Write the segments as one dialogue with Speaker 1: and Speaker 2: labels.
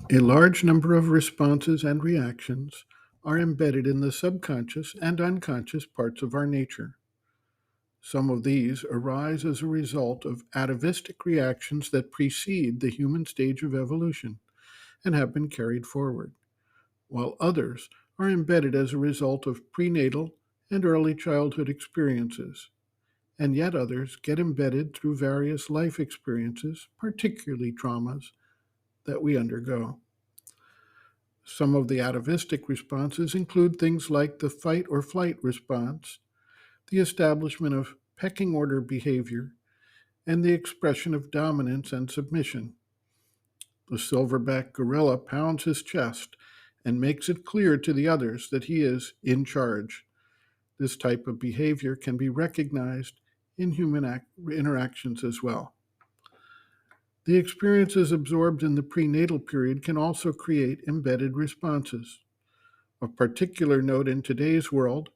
Speaker 1: A large number of responses and reactions are embedded in the subconscious and unconscious parts of our nature. Some of these arise as a result of atavistic reactions that precede the human stage of evolution and have been carried forward, while others are embedded as a result of prenatal and early childhood experiences, and yet others get embedded through various life experiences, particularly traumas, that we undergo. Some of the atavistic responses include things like the fight or flight response, the establishment of pecking order behavior, and the expression of dominance and submission. The silverback gorilla pounds his chest and makes it clear to the others that he is in charge. This type of behavior can be recognized in human interactions as well. The experiences absorbed in the prenatal period can also create embedded responses. Of particular note in today's world,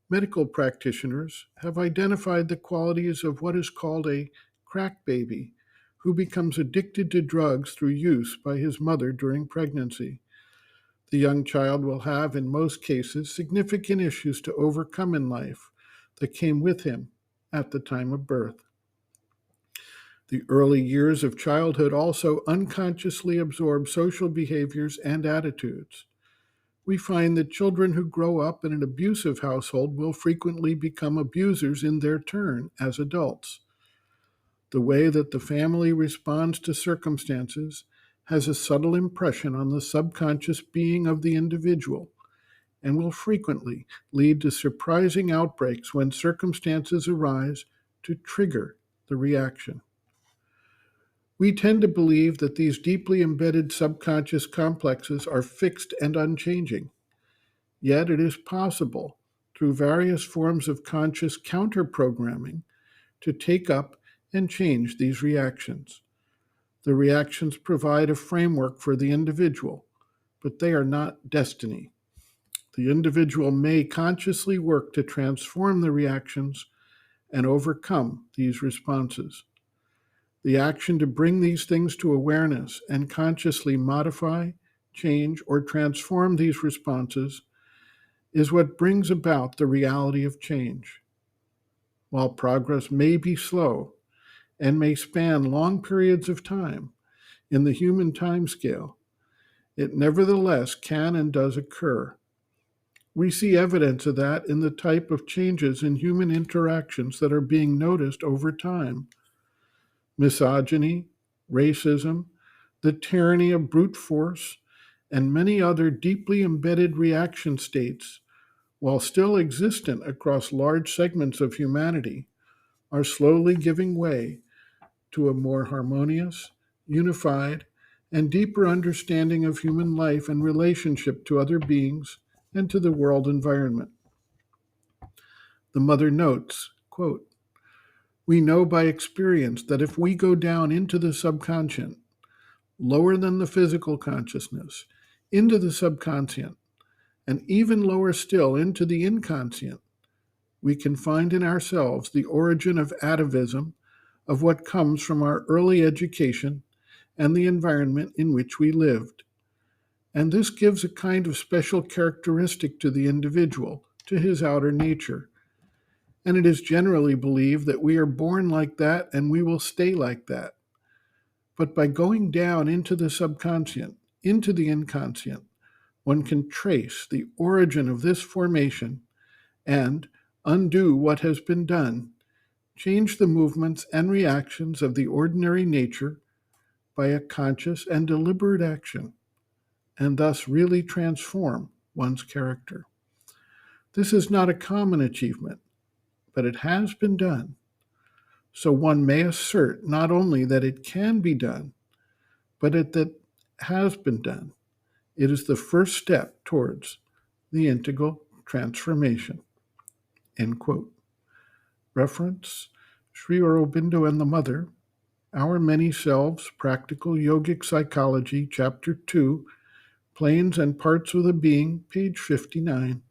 Speaker 1: medical practitioners have identified the qualities of what is called a crack baby, who becomes addicted to drugs through use by his mother during pregnancy. The young child will have, in most cases, significant issues to overcome in life that came with him at the time of birth. The early years of childhood also unconsciously absorb social behaviors and attitudes. We find that children who grow up in an abusive household will frequently become abusers in their turn as adults. The way that the family responds to circumstances has a subtle impression on the subconscious being of the individual and will frequently lead to surprising outbreaks when circumstances arise to trigger the reaction. We tend to believe that these deeply embedded subconscious complexes are fixed and unchanging. Yet it is possible, through various forms of conscious counter-programming, to take up and change these reactions. The reactions provide a framework for the individual, but they are not destiny. The individual may consciously work to transform the reactions and overcome these responses. The action to bring these things to awareness and consciously modify, change, or transform these responses is what brings about the reality of change. While progress may be slow and may span long periods of time in the human timescale, it nevertheless can and does occur. We see evidence of that in the type of changes in human interactions that are being noticed over time. Misogyny, racism, the tyranny of brute force, and many other deeply embedded reaction states, while still existent across large segments of humanity, are slowly giving way to a more harmonious, unified, and deeper understanding of human life and relationship to other beings and to the world environment. The mother notes, quote, "We know by experience that if we go down into the subconscious, lower than the physical consciousness, into the subconscient, and even lower still into the inconscient, we can find in ourselves the origin of atavism, of what comes from our early education and the environment in which we lived. And this gives a kind of special characteristic to the individual, to his outer nature. And it is generally believed that we are born like that and we will stay like that. But by going down into the subconscient, into the inconscient, one can trace the origin of this formation and undo what has been done, change the movements and reactions of the ordinary nature by a conscious and deliberate action, and thus really transform one's character. This is not a common achievement, but it has been done. So one may assert not only that it can be done, but that has been done. It is the first step towards the integral transformation." End quote. Reference, Sri Aurobindo and the Mother, Our Many Selves, Practical Yogic Psychology, Chapter 2, Planes and Parts of the Being, page 59.